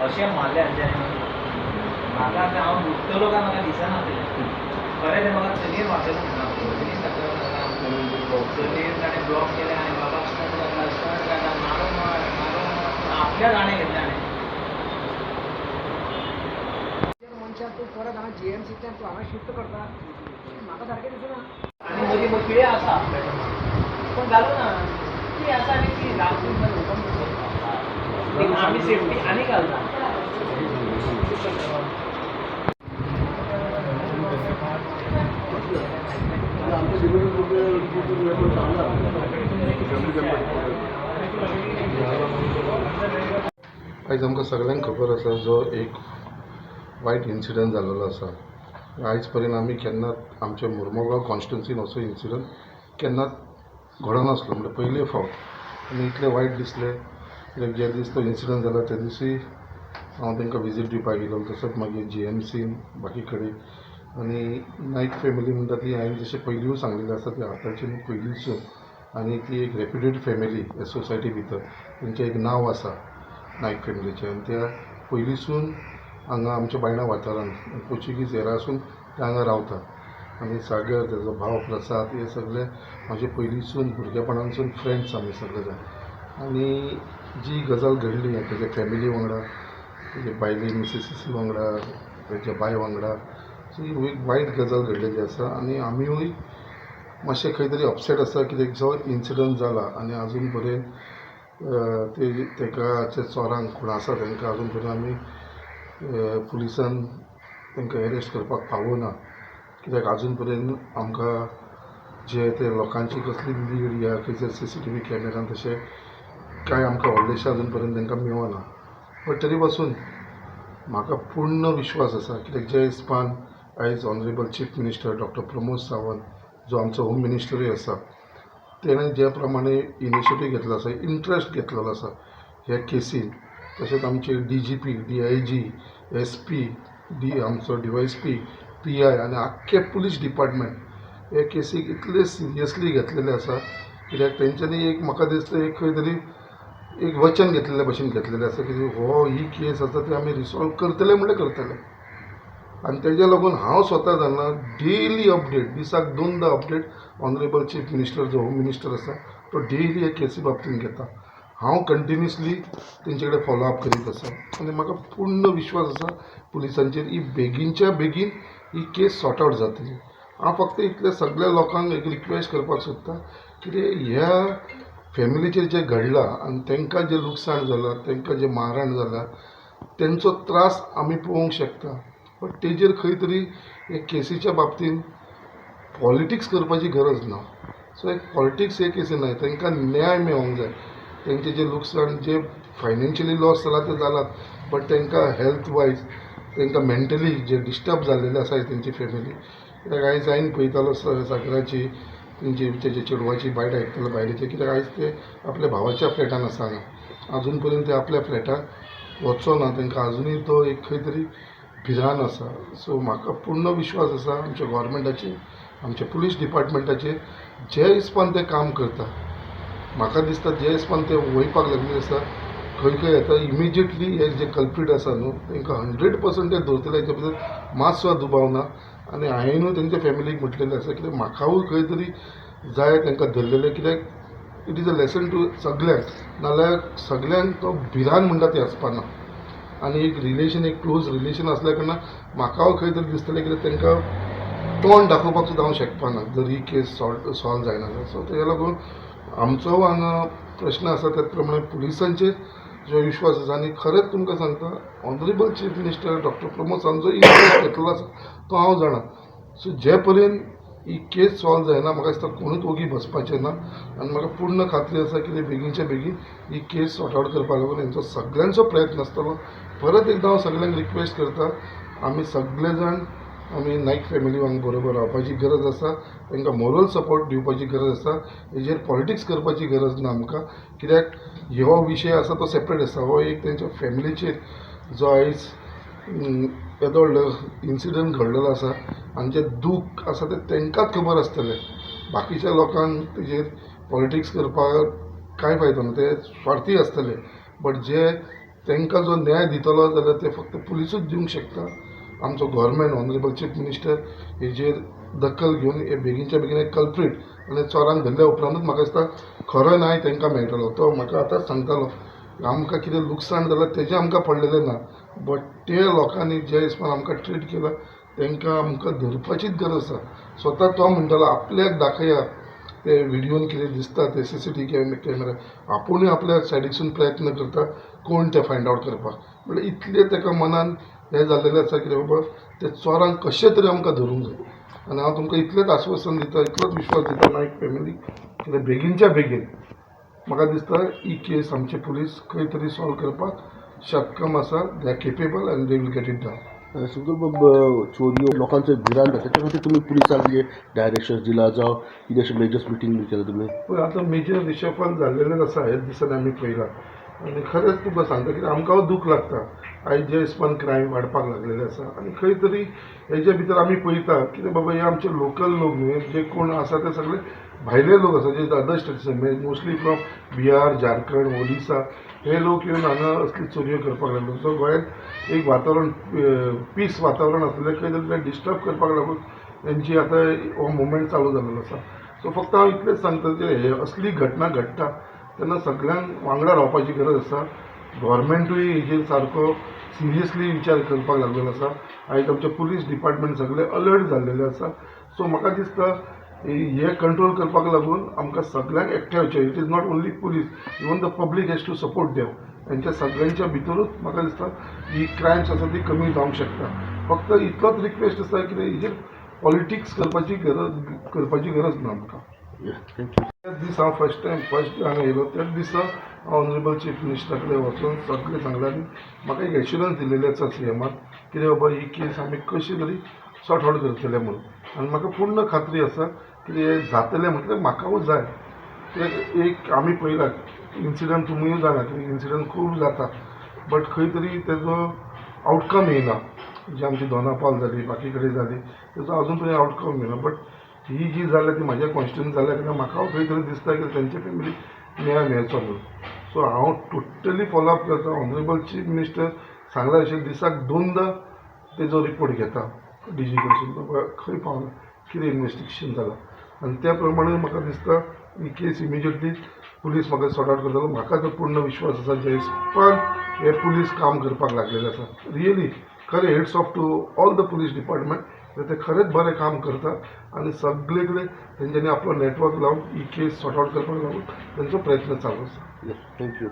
अशें मारले म्हाका आतां हांव दुखतलो काय म्हाका दिसना खरें तें म्हाका चलयेन वाचयलो चलयेन ताणें ब्लॉक केलें आनी बाबा स्टंट घातला मारो आपल्या जाणें घेतलें हाणें मनशाक तूं परत हांगा GMCंतल्यान तूं हांगा शिफ्ट करता म्हाका सारकें दिसना. आनी मदीं कितें आसा पण घालूं ना ती आसा आनी ती राखून आमी सेफ्टी आनी घालता. आयज आमकां सगळ्यांक खबर आसा जो एक वायट इन्सिडंट जाल्लो आसा. आयज पर्यंत आमी केन्नाच आमच्या मुर्मुगांव कॉन्स्टिट्युन्सीन असो इन्सिडंट केन्नाच घडनासलो. म्हणजे पयले फावट आनी इतलें वायट दिसलें. कित्याक जे दीस तो इन्सिडंट जाला त्या दिसी हांव तांकां विजीट दिवपाक गेलो. तसोच मागीर GMCन बाकी कडेन आनी नायक फॅमिली म्हणटा ती हांवें जशें पयलींय सांगलेलें आसा ती आतांची न्हू पयलींसून आनी ती एक रेप्युटेड फॅमिली ह्या सोसायटी भितर. तेंचें एक नांव आसा नायक फॅमिलीचें आनी त्या पयलींसून हांगा आमच्या बायणा वाठारांत पोर्चुगीज एरासून ते हांगा रावता. आनी सागर तेजो भाव प्रसाद हे सगळे म्हाजे पयलींसून भुरगेपणानसून फ्रेंड्स आमी सगळे जाण. आनी जी गजाल घडली तेजे फॅमिली वांगडा तेजे बायले मिसेसीसी वांगडा तेजे बाय वांगडा ही एक वायट गजाल घडलेली आसा. आनी आमीय मातशें खंय तरी अपसेट आसा कित्याक जो इन्सिडंट जाला आनी आजून पर्यंत तेका चोरांक कोण आसा तांकां आजून पर्यंत आमी पुलिसान तांकां एरेस्ट करपाक पावोना. कित्याक आजून पर्यंत आमकां जे ते लोकांची कसली लीड या खंयसर CCTV कॅमेरान तशें कांय आमकां व्हडलेशें आजून पर्यंत तांकां मेळना. बट तरी पासून म्हाका पूर्ण विश्वास आसा कित्याक जे हिसपान आयज honourable chief minister doctor Pramod Sawant जो आमचो होम मिनिस्टरूय आसा तेणें जे प्रमाणे इनिशिएटीव घेतलो आसा इंट्रस्ट घेतलेलो आसा ह्या केसीन. तशेंच आमचे DGP DIG SP आमचो DYSP PI आनी आख्खे पुलीस डिपार्टमेंट हे केसीक इतले सिरियसली घेतलेले आसा कित्याक तेंच्यांनी एक म्हाका दिसता एक खंय तरी एक वचन घेतलेल्या भशेन घेतलेलें आसा की ही केस आसा ती आमी रिसॉल्व करतले म्हणल्यार करतले. आनी तेज्या लागून हांव स्वता जाणा डेली अपडेट दिसाक 2दा अपडेट ऑनरेबल चीफ मिनिस्टर जो होम मिनिस्टर आसा तो डेली हे केसी बाबतींत घेता. हांव कंटिन्युअसली तेंचे कडेन फॉलोअप करीत आसा आनी म्हाका पूर्ण विश्वास आसा पुलिसांचेर ही बेगीनच्या बेगीन ही केस सॉर्ट आवट जातली. हांव फक्त इतल्या सगळ्या लोकांक एक रिक्वेस्ट करपाक सोदतां की ह्या फॅमिलीचेर जें घडलां आनी तांकां जें लुकसाण जालां तांकां जें मारहाण जालां तेंचो त्रास आमी पळोवंक शकता. बट तेजेर खंय तरी हे केसीच्या बाबतींत पॉलिटिक्स करपाची गरज ना. सो एक पॉलिटिक्स हे केसीन न्हय तांकां न्याय मेळोंक जाय. तेंचें जें लुकसाण जे फायनान्शियली लॉस जाला ते जालात बट तांकां हेल्थ वायज तांकां मेंटली जे डिस्टर्ब जाल्लेले आसा तेंची फॅमिली. कित्याक आयज हांवें पळयतालो सागराची तेजे चेडवाची बायट आयकतालो बायलेची कित्याक आयज ते आपल्या भावाच्या फ्लॅटान आसा हांगा. आजून पर्यंत ते आपल्या फ्लॅटाक वचोना. तांकां आजुनूय तो एक खंय तरी भिरांत आसा. सो म्हाका पूर्ण विश्वास आसा आमच्या गव्हर्मेंटाचेर आमच्या पुलीस डिपार्टमेंटाचेर जे हिसपान ते काम करता. म्हाका दिसता जे हिसपान ते वयपाक लागले आसा खंय खंय येता इमिजिएटली हे जे कल्प्रीट आसा न्हू तांकां 100% ते धरतले हेचे भितर मात सुद्दां दुबाव ना. आनी हांवेंनूय तेंच्या फॅमिलीक म्हटलेलें आसा कित्याक म्हाकाय खंय तरी जाय तांकां धरलेलें कित्याक it is a lesson to सगळ्यांक नाल्यार सगळ्यांक तो भिरांत म्हणटा ती आसपाना. आनी एक रिलेशन एक क्लोज रिलेशन आसल्या कारणान म्हाकाय खंय तरी दिसतलें कित्याक तांकां तोंड दाखोवपाक सुद्दां हांव शकपाना जर ही केस सॉल्व जायना जाल्यार. सो तेज्या लागून आमचो हांगा प्रश्न आसा त्याच प्रमाणे पुलिसांचेर जो विश्वास आसा. आनी खरेंच तुमकां सांगता honourable chief minister doctor Pramod Sawant जो इंट्रस्ट घेतलेलो आसा तो हांव जाणा. सो जे पर्यंत ही केस सॉल्व जायना म्हाका दिसता कोणूच ओगी बसपाचें ना. आनी म्हाका पूर्ण खात्री आसा की बेगीनच्या बेगीन ही केस सॉर्ट आवट करपाक लागून हेंचो सगळ्यांचो प्रयत्न आसतलो. परत एकदां हांव सगळ्यांक रिक्वेस्ट करता आमी सगळे जाण आमी नायक फॅमिली वांगडा बरोबर रावपाची गरज आसा. तांकां मोरल सपोर्ट दिवपाची गरज आसा. हेजेर पॉलिटिक्स करपाची गरज ना आमकां कित्याक हो विशय आसा तो सेपरेट आसा. हो एक तेंच्या फॅमिलीचेर जो आयज येदो व्हडलो इन्सिडंट घडलेलो आसा आनी जें दूख आसा तें तांकांच खबर आसतलें. बाकीच्या लोकांक तेजेर पॉलिटिक्स करपाक कांय फायदो ना ते स्वार्थी आसतले. बट जे तांकां जो न्याय दितलो जाल्यार ते फक्त पुलिसूच दिवंक शकता. आमचो गव्हर्मेंट ऑनरेबल चीफ मिनिस्टर हेजेर दखल घेवन हे बेगीनच्या बेगीन एक कल्प्रीट आनी चोरांक धरल्या उपरांतूच म्हाका दिसता खरो न्याय तांकां मेळटलो. तो म्हाका आतांच सांगतालो आमकां कितें लुकसाण जाल्यार तेजें आमकां पडलेलें ना, बट ते लोकांनी जे हिसपान आमकां ट्रीट केला तांकां आमकां धरपाचीच गरज आसा. स्वता तो म्हणटालो आपल्याक दाखया ते व्हिडियोन कितें दिसता ते CCTV कॅमेरा, आपुणूय आपल्या सायडीसून प्रयत्न करता कोण ते फायंड आवट करपाक. म्हणल्यार इतलें ताका मनान हें जाल्लेलें आसा कितें बाबा ते चोरांक कशें तरी आमकां धरूंक जाय. आनी हांव तुमकां इतलेंच आश्वासन दिता, इतलोच विश्वास दिता नायक फॅमिली कितें बेगीनच्या बेगीन म्हाका दिसता ही केस आमचे पुलीस खंय तरी सॉल्व करपाक सक्षम आसा. They are capable and they will get it done. चोरयो लोकांचो भिरांत जाता त्याच्या खातीर तुमी पुलिसांक कितें डायरेक्शन्स दिला जावं कितें अशें मेजर्स मिटींग केला तुमी? पळय आतां मेजर रिशफल जाल्लेलेच आसा हेच दिसांनी आमी पळयला. आनी खरेंच तुका सांगता कितें आमकां दूख लागता आयज जे हिसपान क्रायम वाडपाक लागलेले आसा. आनी खंय तरी हेजे भितर आमी पळयता कितें बाबा हे आमचे लोकल लोक न्हय, जे कोण आसा ते सगळे भायले लोक आसा जे other states mostly from Bihar, Jharkhand, Odisha हे लोक येवन हांगा असली चोरयो करपाक लागले. सो गोंयांत एक वातावरण पीस वातावरण आसलें खंय तरी ते डिस्टर्ब करपाक लागून तेंची आतां हो मुवमेंट चालू जाल्लो आसा. सो फक्त हांव इतलेंच सांगता की हे असली घटना घडटा तेन्ना सगळ्यांक वांगडा रावपाची गरज आसा. गव्हर्मेंटूय हेजेर सारको सिरियसली विचार करपाक लागलेलो आसा. आयज आमचे पुलीस डिपार्टमेंट सगळे अलर्ट जाल्लेले आसा. सो म्हाका दिसता हे कंट्रोल करपाक लागून आमकां सगळ्यांक एकठांय येवचें. It is not only police, even the public has to support them. हेंच्या सगळ्यांच्या भितरूच म्हाका दिसता ही क्रायम्स आसा ती कमी जावंक शकता. फक्त इतलोच रिक्वेस्ट आसा की हेजेर पॉलिटिक्स करपाची गरज ना आमकां. त्याच दीस हांव फर्स्ट डे हांगा येयलो त्याच दिसा ऑनरेबल चीफ मिनिस्टरा कडेन वचून सगळे सांगलें आनी म्हाका एक एश्युरन्स दिलेले आसा CMान कितें बाबा ही केस आमी कशी तरी सॉर्ट आवट करतले म्हणून. आनी म्हाका पूर्ण खात्री आसा की हें जातलें म्हटल्यार म्हाकाूच जाय. कित्याक एक आमी पळयला इन्सिडंट तुमीय जाणा की इन्सिडंट खूब जाता बट खंय तरी तेजो आउटकम येयना. जी आमची दोनापावल जाली बाकी कडेन जाली तेजो अजून पर्यंत आउटकम येयना. बट ही जी जाल्या ती म्हाज्या कॉन्स्टिट्युएंट जाल्या कित्याक म्हाका खंय तरी दिसता की तेंचे फॅमिली न्याय मेळचो म्हणून. सो हांव टोटली फॉलो अप करता. ऑनरेबल चीफ मिनिस्टर सांगला अशें दिसाक 2दा तेजो रिपोर्ट घेता DG कडसून बाबा खंय पावला कितें इन्वेस्टिगेशन जालां आनी त्या प्रमाणे म्हाका दिसता ही केस इमिजिएटली पुलीस म्हाका सॉर्ट आवट करतलो. म्हाका तो पूर्ण विश्वास आसा जे हिसपान हे पुलीस काम करपाक लागलेले आसा. रियली खरें heads of to all the police department ते खरेंच बरें काम करता आनी सगळे कडेन तेंच्यांनी आपलो नेटवर्क लावन ही केस सॉर्ट आवट करपाक लागून तेंचो प्रयत्न चालू आसा. थँक्यू.